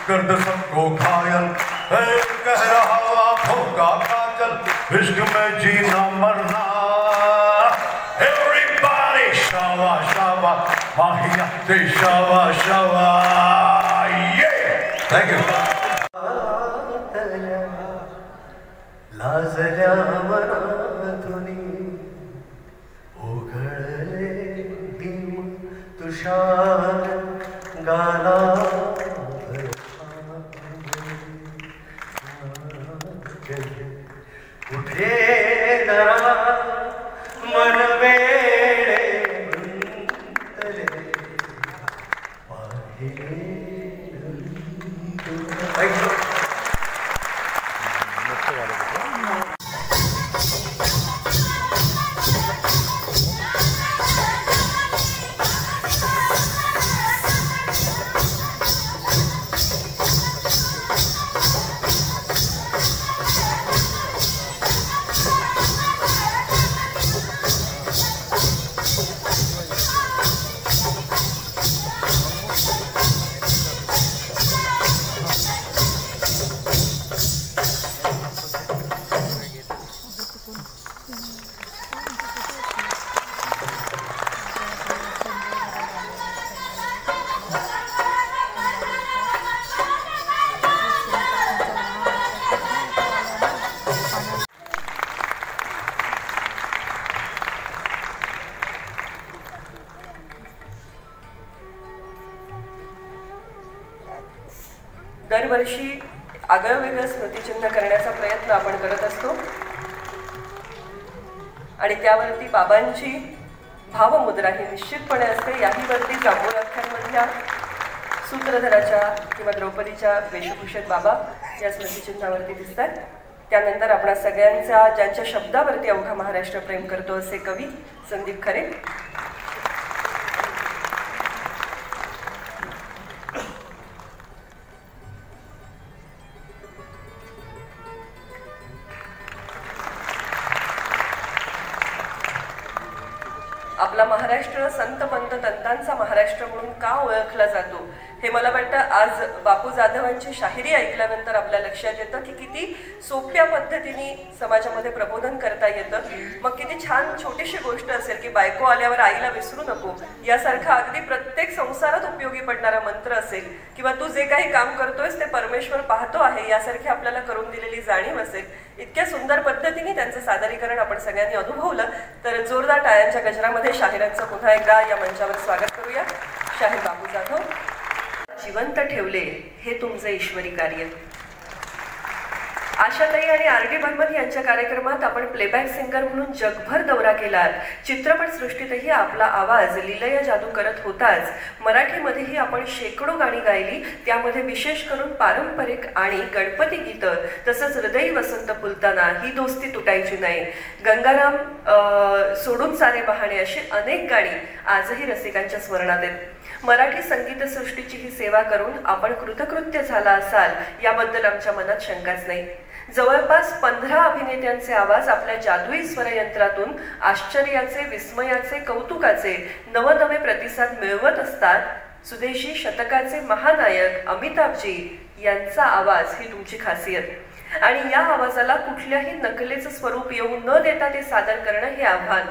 कर दे सबको घायल, कह रहा आंखों का काजल, इश्क में जीना मरना। Everybody शावा शावा माहिया ते शावा शावा। Thank you. लाजल्या मनातुनी उघडले हिम तुषार गाला कुठे दरा मन वेळे गुंतले दरवर्षी आगळं वेगळं स्मृतिचिन्ह करण्याचा प्रयत्न आपण करत असतो आणि त्यावरती बाबांची भावमुद्रा ही निश्चितपणे असते। याही वरती जांभूळाख्यांमधल्या सूत्रधराच्या किंवा द्रौपदीच्या वेशभूषेत बाबा या स्मृतिचिन्हावरती दिसतात। त्यानंतर आपणा सगळ्यांचा ज्यांच्या शब्दावरती अवघा महाराष्ट्र प्रेम करतो असे कवी संदीप खरे, आपला महाराष्ट्र संत पंत तंतांचा महाराष्ट्र म्हणून का ओळखला जातो हे मला वाटतं आज बापू जाधवांची शाहिरी ऐकल्यानंतर आपल्या लक्षात येतं की किती सोप्या पद्धतीने समाजामध्ये प्रबोधन करता येतं। मग किती छान छोटीशी गोष्ट असेल की बायको आल्यावर आईला विसरू नको यासारखा अगदी प्रत्येक संसारात उपयोगी पडणारा मंत्र असेल किंवा तू जे काही काम करतोयस ते परमेश्वर पाहतो आहे यासारखी आपल्याला करून दिलेली जाणीव असेल। इतक्या सुंदर पद्धतीने त्यांचं सादरीकरण आपण सगळ्यांनी अनुभवलं तर जोरदार टाळ्यांच्या गजरामध्ये शाहिरांचं पुन्हा एकदा या मंचावर स्वागत करूया। शाहीर बापू जाधव, जिवंत ठेवले हे तुमचे ईश्वरी कार्य। आशाताई आणि आर.डी. बर्मन यांच्या कार्यक्रमात आपण प्लेबॅक सिंगर म्हणून जगभर दौरा केलात। चित्रपटसृष्टीतही आपला आवाज लीलया जादू करत होताच, मराठीमध्येही आपण शेकडो गाणी गायली, त्यामध्ये विशेष करून पारंपरिक आणि गणपती गीतं तसंच हृदयी वसंत फुलताना, ही दोस्ती तुटायची नाही, गंगाराम सोडून सारे बहाणे अशी अनेक गाणी आजही रसिकांच्या स्मरणात आहेत। मराठी संगीतसृष्टीची ही सेवा करून आपण कृतकृत्य झाला असाल याबद्दल आमच्या मनात शंकाच नाही। जवळपास 15 अभिनेत्यांचे आवाज आपल्या जादुई स्वरयंत्रातून आश्चर्याचे, विस्मयाचे, कौतुकाचे नवनवे प्रतिसाद मिळवत असतात। सुदेशी शतकाचे महानायक अमिताभजी यांचा आवाज ही तुमची खासियत आणि या आवाजाला कुठल्याही नकलेचं स्वरूप येऊ न देता ते सादर करणं हे आव्हान।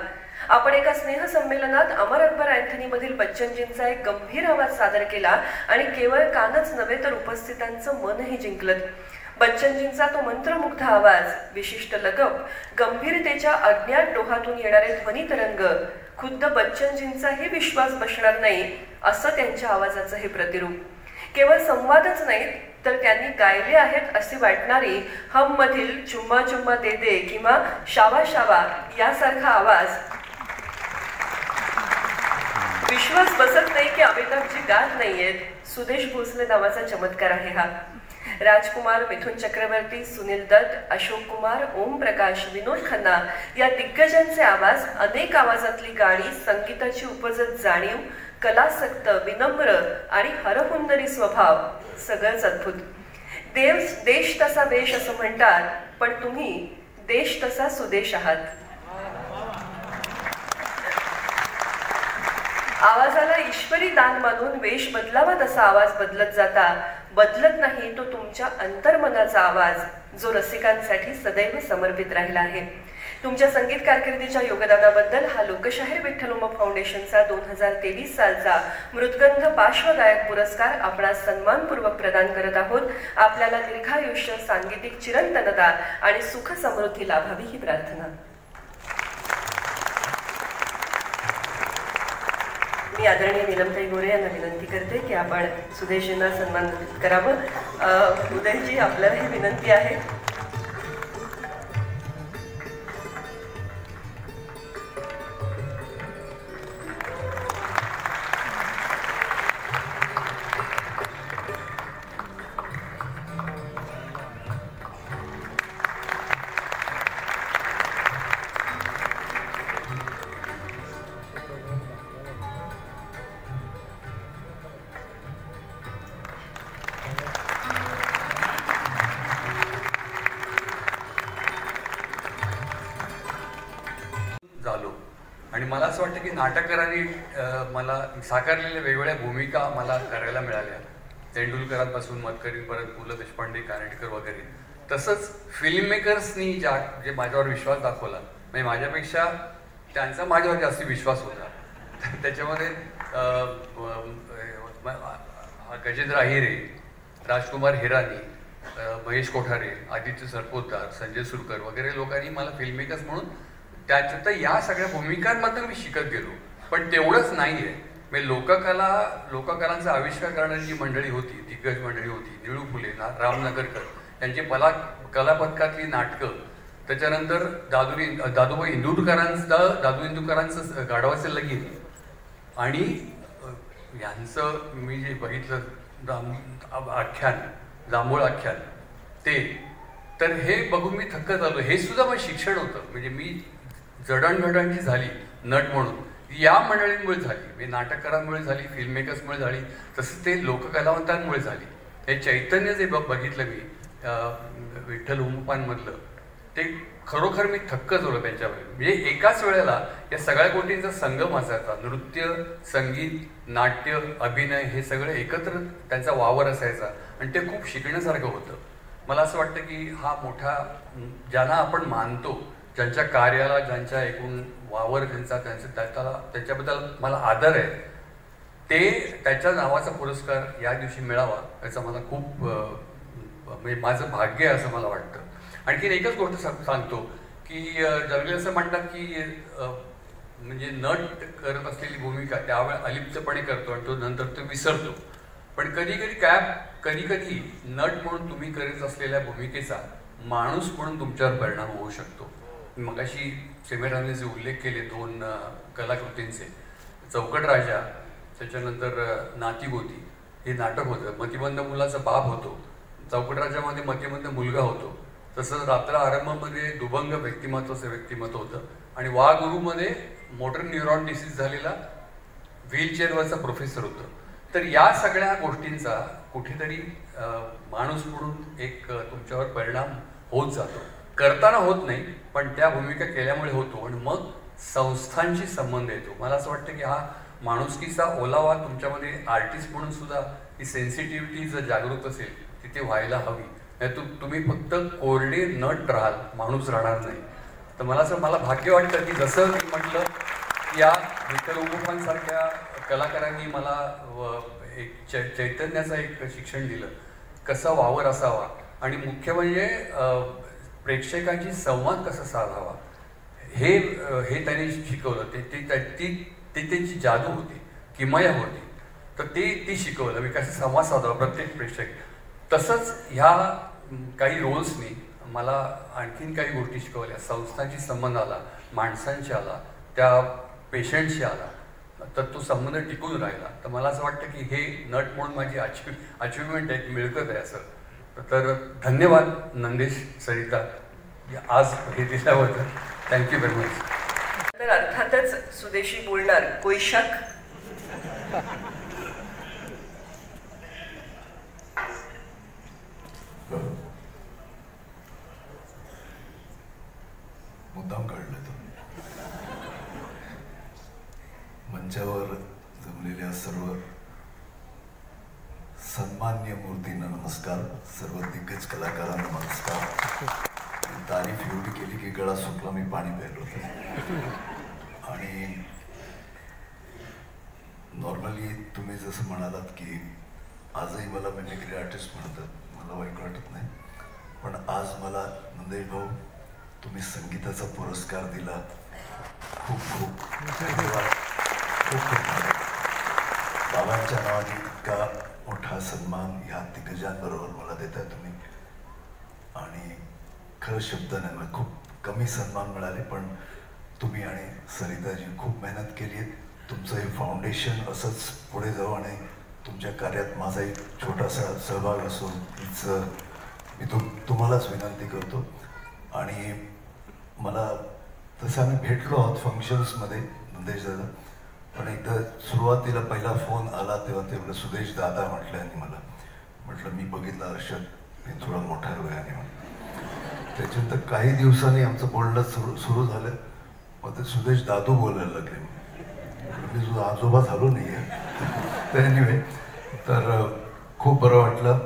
आपण एका स्नेहसंमेलनात अमर अकबर अँथनी मधील बच्चनजींचा एक गंभीर आवाज सादर केला आणि केवळ कानच नव्हे तर उपस्थितांचं मनही जिंकलं। बच्चनजींचा तो मंत्रमुग्ध आवाज, विशिष्ट लगप, गंभीरतेच्या अज्ञात डोहातून येणारे ध्वनी तरंग, खुद्द बच्चनजींचाही विश्वास बसणार नाही असं त्यांच्या आवाजाचं हे प्रतिरूप। केवळ संवादच नाहीत तर त्यांनी गायले आहेत असे वाटणारी हम मधील चुम्मा चुम्मा दे दे किंवा शावा शावा यासारखा आवाज, विश्वास बसत नाही की अमिताभजी गात नाहीयेत। सुदेश भोसले नावाचा चमत्कार आहे हा। राजकुमार, मिथुन चक्रवर्ती, सुनील दत्त, अशोक कुमार, ओम प्रकाश, विनोद खन्ना या दिग्गजांचे आवाज, अनेक आवाजातली गाणी, संगीताची उपजत जाणीव, कलासक्त, विनम्र आणि हरहुन्नरी स्वभाव, सगळंच अद्भुत। देश तसा वेश असं म्हणतात, पण तुम्ही देश तसा सुदेश आहात। आवाजाला ईश्वरी दान मानून वेश बदलावा तसा आवाज बदलत जाता, बदलत नाही तो तुमच्या अंतर्मनाचा आवाज, जो रसिकांसाठी सदैव समर्पित राहिला आहे. तुमच्या संगीत कारकिर्दीच्या योगदानाबद्दल हा लोकशाहीर विठ्ठल उमप फाउंडेशनचा 2023 सालचा मृदगंध पार्श्वगायक पुरस्कार आपणास सन्मानपूर्वक प्रदान करत आहोत. आपल्याला दीर्घायुष्य, सांगीतिक चिरंतनता आणि सुख समृद्धी लाभावी ही प्रार्थना. मी आदरणीय नीलमताई गोरे यांना विनंती करते की आपण सुदेशजींना सन्मानित करावं. उदयजी, आपल्यालाही विनंती आहे. झालो आणि मला असं वाटतं की नाटककारांनी मला साकारलेल्या वेगवेगळ्या भूमिका मला करायला मिळाल्या. तेंडुलकरांपासून मतकरींपर्यंत पु ल देशपांडे, कानेटकर वगैरे. तसंच फिल्म मेकर्सनी जे माझ्यावर विश्वास दाखवला, म्हणजे माझ्यापेक्षा त्यांचा माझ्यावर जास्त विश्वास होता. त्याच्यामध्ये गजेंद्र अहिरे, राजकुमार हिरानी, महेश कोठारे, आदित्य सरपोतदार, संजय सुरकर वगैरे लोकांनी मला फिल्म मेकर्स म्हणून त्याच्यात या सगळ्या भूमिकांमधून मी शिकत गेलो. पण तेवढंच नाही आहे. म्हणजे लोककलांचा आविष्कार करणारी जी मंडळी होती, दिग्गज मंडळी होती, निळू फुले, राम नगरकर यांची कला पथकातली नाटकं, त्याच्यानंतर दादूभाई इंदुरकरांचं गाढवाचं लगीन आणि यांचं मी जे बघितलं आख्यान, जांभूळ आख्यान, ते तर हे बघून मी थक्क झालो. हे सुद्धा मग शिक्षण होतं. म्हणजे मी जडणघडण जी झाली नट म्हणून या मंडळींमुळे झाली, म्हणजे नाटककारांमुळे झाली, फिल्म मेकर्समुळे झाली, तसंच ते लोककलावंतांमुळे झाली. हे चैतन्य जे बघितलं मी विठ्ठल उमपांमधलं, ते खरोखर मी थक्क झालो त्यांच्यावर. म्हणजे एकाच वेळेला या सगळ्या गोष्टींचा संगम असायचा. नृत्य, संगीत, नाट्य, अभिनय हे सगळं एकत्र त्यांचा वावर असायचा आणि ते खूप शिकण्यासारखं होतं. मला असं वाटतं की हा मोठा, ज्यांना आपण मानतो, ज्यांच्या कार्याला, ज्यांच्या एकूण वावर त्याच्याबद्दल मला आदर आहे, ते त्याच्या नावाचा पुरस्कार या दिवशी मिळावा याचा मला खूप म्हणजे माझं भाग्य आहे असं मला वाटतं. आणखीन एकच गोष्ट सांगतो की जनरली असं म्हणतात की म्हणजे नट करत असलेली भूमिका त्यावेळेस अलिप्तपणे करतो आणि तो नंतर तो विसरतो. पण कधी नट म्हणून तुम्ही करत असलेल्या भूमिकेचा माणूस म्हणून तुमच्यावर परिणाम होऊ शकतो. मगाशी सेमेराने जे उल्लेख केले 2 कलाकृतींचे, चौकट राजा, त्याच्यानंतर नाती गोती, हे नाटक होतं. मतिमंद मुलाचा बाप होतो, चौकट राजामध्ये मतिमंद मुलगा होतो. तसंच रात्र आरंभमध्ये दुभंग व्यक्तिमत्वाचं व्यक्तिमत्व होतं आणि वा गुरुमध्ये मोटर न्यूरॉन डिसीज झालेला व्हीलचेअरवरचा प्रोफेसर होतं. तर या सगळ्या गोष्टींचा कुठेतरी माणूस म्हणून एक तुमच्यावर परिणाम होत जातो. करताना होत नाही, पण त्या भूमिका केल्यामुळे होतो आणि मग संस्थांशी संबंध येतो. मला असं वाटतं की हा माणुसकीचा ओलावा तुमच्यामध्ये आर्टिस्ट म्हणून सुद्धा ही सेन्सिटिव्हिटी जर जागरूक असेल तिथे व्हायला हवी. तुम्ही फक्त कोरडे नट राहाल, माणूस राहणार नाही. तर मला भाग्य वाटतं की जसं मी म्हटलं की या विठ्ठल उमपांसारख्या कलाकारांनी मला एक चैतन्याचं एक शिक्षण दिलं, कसा वावर असावा आणि मुख्य म्हणजे प्रेक्षकांशी संवाद कसा साधावा हे त्यांनी शिकवलं. ती त्यांची जादू होती, किमया होती. तर ती शिकवलं मी कसं संवाद साधावा प्रत्येक प्रेक्षक. तसंच ह्या काही रोल्सनी मला आणखीन काही गोष्टी शिकवल्या. संस्थांशी संबंध आला, माणसांशी आला, त्या पेशंटशी आला, तर तो संबंध टिकून राहिला. तर मला असं वाटतं की हे नट म्हणून माझी अचिव्हमेंट आहे, मिळकत आहे असं. तर धन्यवाद नंदेश, सरिता, आज हे दिल्याबद्दल. Thank you very much. तर अर्थातच सुदेशी बोलणार, कोई शक? मुद्दाम काढलं तर मंचावर जमलेल्या सर्व सन्मान्य मूर्तींना नमस्कार, सर्व दिग्गज कलाकारांना नमस्कार. तारीफ एवढी केली की गळा सुटला, मी पाणी प्यायलो होतं. आणि नॉर्मली तुम्ही जसं म्हणालात की आजही मला मिमिक्री आर्टिस्ट म्हणतात, मला वाईट वाटत नाही. पण आज मला नंदेश भाऊ तुम्ही संगीताचा पुरस्कार दिला, खूप खूप धन्यवाद. खूप खूप धन्यवाद. बाबांच्या नावाने इतका मोठा सन्मान ह्या दिग्गजांबरोबर मला देताय तुम्ही. आणि खरं शब्द नाही, मला खूप कमी सन्मान मिळाले, पण तुम्ही आणि सरिताजी खूप मेहनत केली आहे. तुमचं हे फाउंडेशन असंच पुढे जाऊ आणि तुमच्या कार्यात माझा एक छोटासा सहभाग असो हीच मी तुम्हालाच विनंती करतो. आणि मला तसं आम्ही भेटलो आहोत फंक्शन्समध्ये नंदेश दादा, पण एकदा सुरुवातीला पहिला फोन आला तेव्हा ते म्हटलं सुदेश दादा म्हटलं, आणि मला म्हटलं मी बघितलं अर्षद मी थोडा मोठा वयाने म्हटलं. त्याच्यानंतर काही दिवसांनी आमचं बोलणं सुरू झालं, मग ते सुदेश दादू बोलायला लागले. मी जो आजोबा झालो नाही आहे. तर एनिवे, तर खूप बरं वाटलं.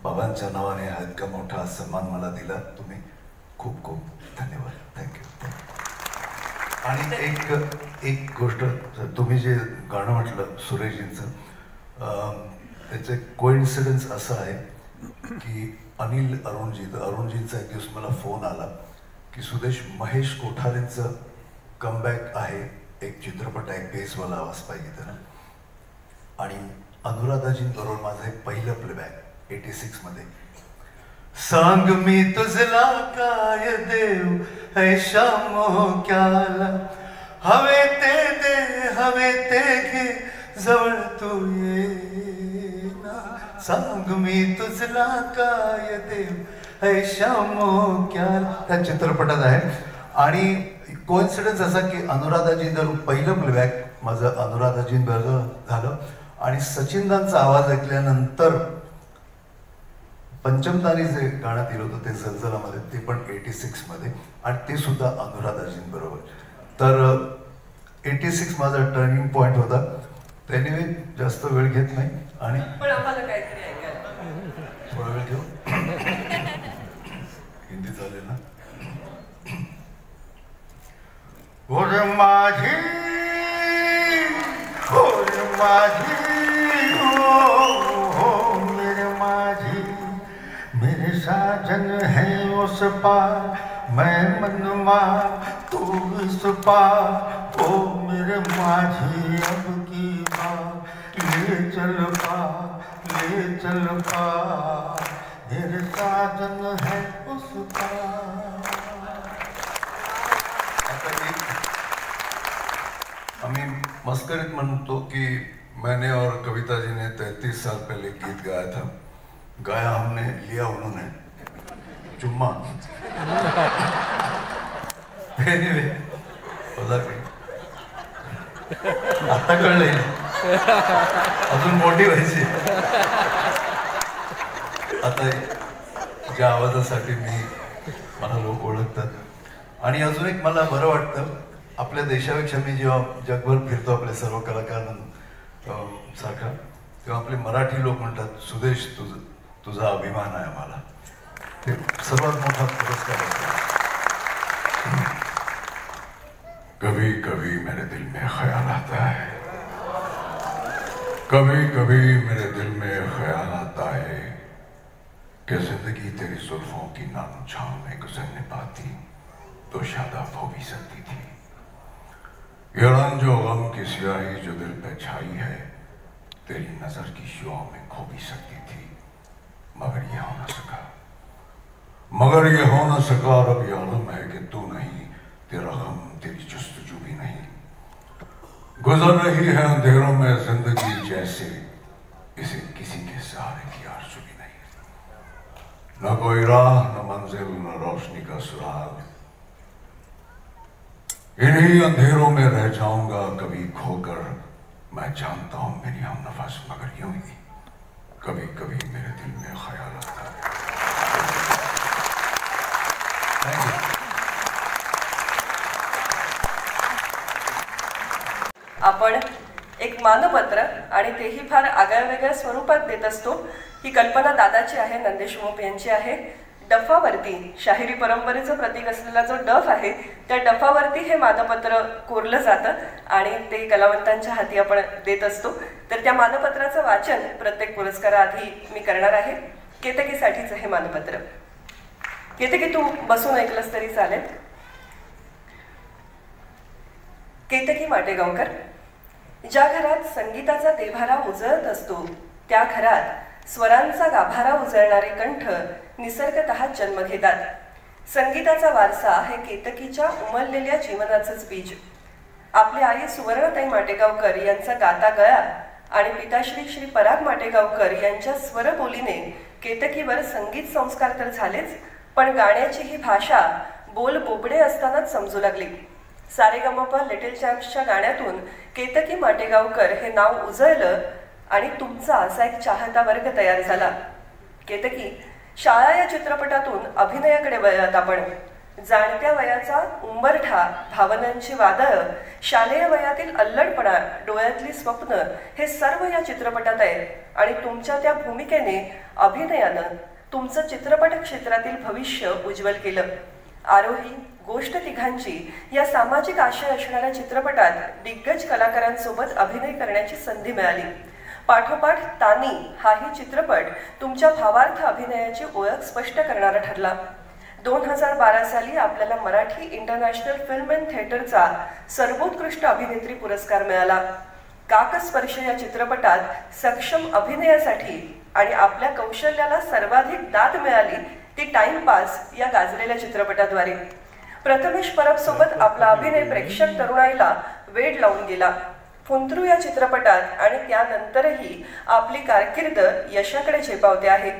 बाबांच्या नावाने हा इतका मोठा सन्मान मला दिला, तुम्ही खूप खूप धन्यवाद. थँक्यू. आणि एक गोष्ट, तुम्ही जे गाणं म्हटलं सुरेशजींचं, त्याचं कोइन्सिडन्स असं आहे की अरुणजींचा एक दिवस मला फोन आला की सुदेश, महेश कोठारेंचं कमबॅक आहे, एक चित्रपट आहे, बेसवाला आवाज पाहिजे त्यांना. आणि अनुराधाजींबरोबर माझं हे पहिलं प्लेबॅक 86 मध्ये. सांग मी तुझला काय देव ऐशा मोक्याला, हवे ते दे हवे ते घे जवळ तू ये ना. सांग मी तुझला काय देव ऐशा मोक्याला, त्या चित्रपटात आहे. आणि कोइन्सिडन्स असा की अनुराधाजींचं पहिलं प्लेबॅक माझं अनुराधाजींबरोबर झालं. आणि सचिनदांचा आवाज ऐकल्यानंतर पंचमतानी जे गाणं दिलं होतं ते झलझलामध्ये, ते पण 86 मध्ये, आणि ते सुद्धा अनुराधाजींबरोबर. तर 86 माझा टर्निंग पॉइंट होता. त्याने जास्त वेळ घेत नाही आणि पण आम्हाला काहीतरी ऐकायला थोडा वेळ घेऊ. हिंदी चालेल ना. ओरे माझी ओरे माझी हो मेरे माझी, मेरे साजन है उस पार, मैं मनवा तू इस पार. ओ मेरे माझी अब की बात, ले चल पार ले चल पार, मेरे साजन है उस पार. आम्ही मस्करीत म्हणतो की मैंने और कविता जी ने 33 साल पहले गीत गाया था. गाया हमने, लिया उन्होंने, चुम्मा. एनिवे, आता कळलंय, अजून मोठी व्हायची. आता ज्या आवाजासाठी मला लोक ओळखतात. आणि अजून एक मला बरं वाटतं, आपल्या देशापेक्षा मी जेव्हा जगभर फिरतो आपल्या सर्व कलाकारांसारखा, तेव्हा आपले मराठी लोक म्हणतात सुदेश तुझा अभिमान आहे आम्हाला. ते सर्वात मोठा पुरस्कार असतो. कभी कभी मेरे दिल में ख्याल आता है, कभी कभी मेरे दिल में ख्याल आता है कि जिंदगी तेरी जुल्फों की नाम छांव में गुजरने पाती तो शायद आप हो भी सकती थी. ये रंजो गम की स्याही जो दिल पे छाई है, तेरी नजर की शुआओं में खो भी सकती थी, मगर ये हो न सका. मगर ये हो न सका. रब ये आलम है कि तू नहीं, तेरा गम तेरी जुस्तजू भी नहीं. गुजर रही है अंधेरों में जिंदगी जैसे, इसे किसी के सहारे की आरज़ू भी नहीं. न कोई राह न मंजिल न रोशनी का सुराग, इन्हीं अंधेरों में रह जाऊंगा कभी खोकर. मैं जानता हूं मेरी हमनफस, मगर यूं ही कभी कभी मेरे दिल में ख्याल आता है. आपण एक मानपत्र, आणि तेही फार आगळ्यावेगळ्या स्वरूपात देत असतो. ही कल्पना दादाची आहे, नंदेश मोप यांची आहे. डफावरती, शाहिरी परंपरेचं प्रतीक असलेला जो डफ आहे, त्या डफावरती हे मानपत्र कोरलं जातं आणि ते कलावंतांच्या हाती आपण देत असतो. तर त्या मानपत्राचं वाचन प्रत्येक पुरस्काराआधी मी करणार आहे. केतकीसाठीचं हे मानपत्र. केतकी, तू बसून ऐकलंस तरी चालेल. केतकी माटेगावकर. ज्या घरात संगीताचा देभारा उजळत असतो त्या घरात स्वरांचा गाभारा उजळणारे कंठ निसर्गतः जन्म घेतात. संगीताचा वारसा हे केतकीच्या उमललेल्या जीवनाचंच बीज. आपली आई सुवर्णताई माटेगावकर यांचा गाता गळा आणि पिताश्री श्री पराग माटेगावकर यांच्या स्वरबोलीने केतकीवर संगीत संस्कार तर झालेच, पण गाण्याची ही भाषा बोल बोबडे असतानाच समजू लागली. सारेगमप लिटिल चॅम्प्सच्या गाण्यातून केतकी माटेगावकर हे नाव उजळलं आणि तुमचा असा एक चाहता वर्ग तयार झाला. केतकी, शाळा या चित्रपटातून अभिनयाकडे वळलात आपण. जाणत्या वयाचा उंबरठा, भावनांची वादळ, शालेय वयातील अल्लडपणा, डोळ्यातली स्वप्न हे सर्व या चित्रपटात आहे. आणि तुमच्या त्या भूमिकेने, अभिनयानं तुमचं चित्रपट क्षेत्रातील भविष्य उज्ज्वल केलं. आरोही, गोष्ट तिघांची या सामाजिक आशय असणाऱ्या चित्रपटात दिग्गज कलाकारांसोबत अभिनय करण्याची संधी मिळाली. पाठोपाठ तानी हाही चित्रपट तुमच्या भावार्थ अभिनयाची ओळख स्पष्ट करणारा ठरला. 2012 साली आपल्याला मराठी इंटरनॅशनल फिल्म अँड थिएटरचा सर्वोत्कृष्ट अभिनेत्री पुरस्कार मिळाला. काकस्पर्श या चित्रपटात सक्षम अभिनयासाठी आणि आपल्या कौशल्याला सर्वाधिक दाद मिळाली ती टाइमपास या गाजलेल्या चित्रपटाद्वारे. प्रथमेश परब सोबत आपला अभिनय प्रेक्षक तरुणाईला वेड लावून गेला. फुंतरू या चित्रपटात आणि त्यानंतरही आपली कारकीर्द यशाकडे झेपावते आहे.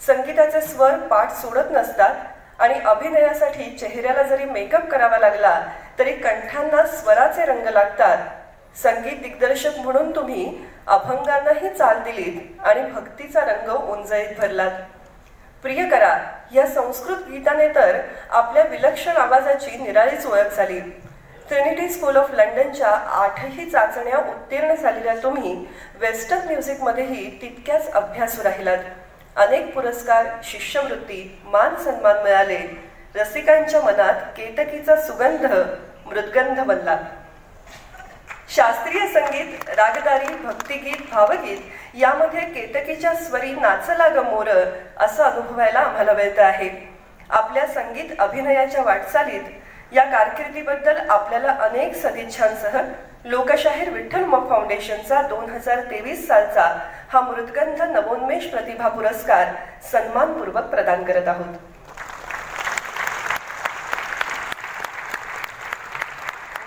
संगीताचे स्वर पाठ सोडत नसतात आणि अभिनयासाठी चेहऱ्याला जरी मेकअप करावा लागला तरी कंठांना स्वराचे रंग लागतात. संगीत दिग्दर्शक म्हणून तुम्ही अभंगांनाही चाल दिलीत आणि भक्तीचा रंग उंजळीत भरलात. प्रिय करा या संस्कृत गीताने तर आपल्या विलक्षण आवाजाची निराळीच ओळख झाली. ट्रिनिटी स्कूल ऑफ लंडनच्या 8ही चाचण्या उत्तीर्ण झालेल्या तुम्ही वेस्टर्न म्युझिकमध्येही तितक्याच अभ्यासू राहिलात. अनेक पुरस्कार, शिष्यवृत्ती, मान सन्मान मिळाले. रसिकांच्या मनात केतकीचा सुगंध मृद्गंध बनला. शास्त्रीय संगीत, रागदारी, भक्तिगीत, भावगीत यामध्ये केतकीच्या स्वरी नाचला ग मोर असं अनुभवायला आम्हाला मिळतं आहे. आपल्या संगीत अभिनयाच्या वाटचालीत या कारकिर्दीबद्दल आपल्याला अनेक सदिच्छांसह लोकशाहीर विठ्ठल उमप फाउंडेशनचा 2023 सालचा हा मृद्गंध नवोन्मेष प्रतिभा पुरस्कार सन्मानपूर्वक प्रदान करत आहोत.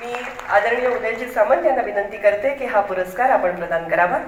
मी आदरणीय उदयजी सामंत यांना विनंती करते की हा पुरस्कार आपण प्रदान करावा.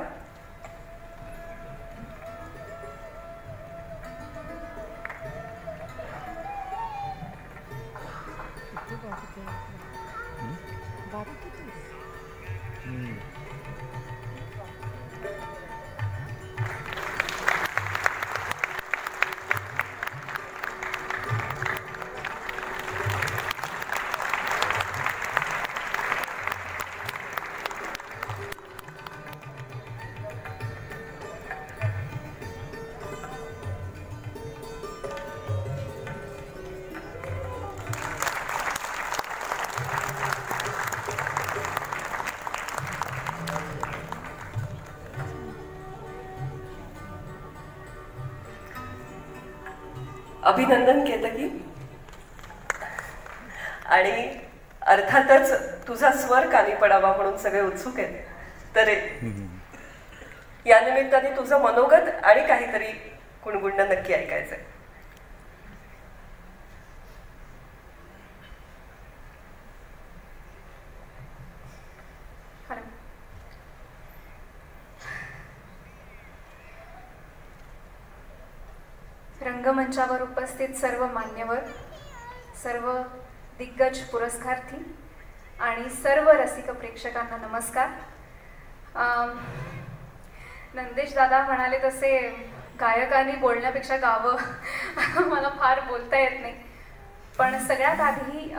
अभिनंदन केतकी. आणि अर्थातच तुझा स्वर कानी पडावा म्हणून सगळे उत्सुक आहेत. तर या निमित्ताने तुझं मनोगत आणि काहीतरी गुणगुणणं नक्की ऐकायचंय. रंगमंचावर उपस्थित सर्व मान्यवर, सर्व दिग्गज पुरस्कार्थी आणि सर्व रसिक प्रेक्षकांना नमस्कार. नंदेश दादा म्हणाले तसे गायकांनी बोलण्यापेक्षा गावं मला फार बोलता येत नाही. पण सगळ्यात आधी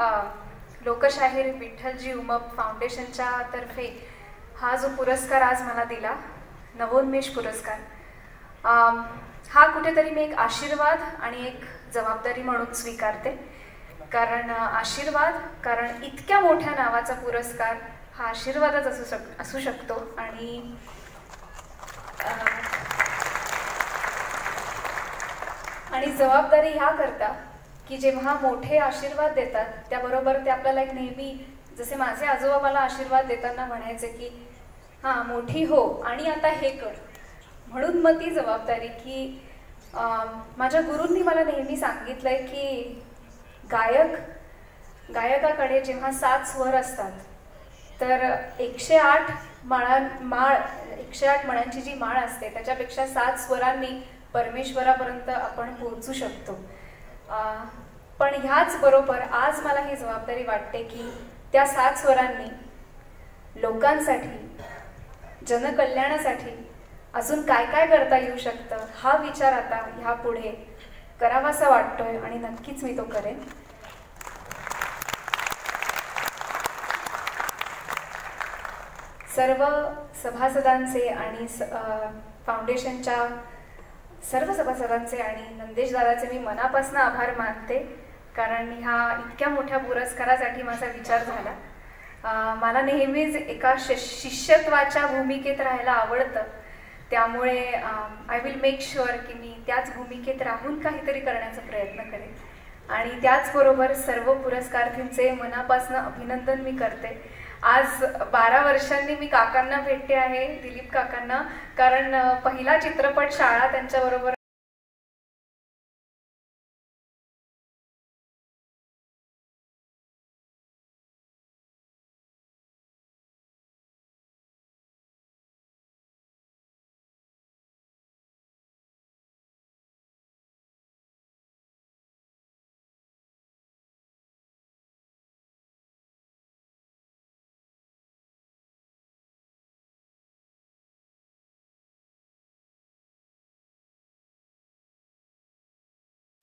लोकशाहीर विठ्ठलजी उमप फाउंडेशनच्या तर्फे हा जो पुरस्कार आज मला दिला, नवोन्मेष पुरस्कार, हा कुठेतरी मी एक आशीर्वाद आणि एक जबाबदारी म्हणून स्वीकारते. कारण आशीर्वाद, कारण इतक्या मोठ्या नावाचा पुरस्कार हा आशीर्वादच असू शकतो. आणि जबाबदारी ह्या करता की जेव्हा मोठे आशीर्वाद देतात त्याबरोबर ते आपल्याला एक नेहमी, जसे माझे आजोबा मला आशीर्वाद देताना म्हणायचे की हां मोठी हो आणि आता हे कर. म्हणून मग ती जबाबदारी की माझ्या गुरूंनी मला नेहमी सांगितलंय की गायकाकडे जेव्हा 7 स्वर असतात तर 108 मळ्यांची जी माळ असते त्याच्यापेक्षा 7 स्वरांनी परमेश्वरापर्यंत आपण पोहोचू शकतो. पण ह्याच बरोबर आज मला ही जबाबदारी वाटते की त्या 7 स्वरांनी लोकांसाठी, जनकल्याणासाठी अजून काय काय करता येऊ शकतं हा विचार आता ह्या पुढे करावासा वाटतोय आणि नक्कीच मी तो करेन. सर्व सभासदांचे आणि फाउंडेशनच्या सर्व सभासदांचे आणि नंदेश दादाचे मी मनापासून आभार मानते. कारण ह्या इतक्या मोठ्या पुरस्कारासाठी माझा विचार झाला. मला नेहमीच एका शिष्यत्वाच्या भूमिकेत राहायला आवडतं. त्यामुळे आय विल मेक शुअर की मी त्याच भूमिकेत राहून काहीतरी करण्याचा प्रयत्न करेन. आणि त्याचबरोबर सर्व पुरस्कारार्थींचे मनापासून अभिनंदन मी करते. आज 12 वर्षांनी मी काकांना भेटते आहे, दिलीप काकांना. कारण पहिला चित्रपट शाळा त्यांच्याबरोबर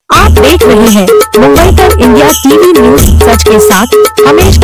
आप देख रहे हैं मुंबई तक इंडिया टीवी न्यूज सच के साथ हमेशा।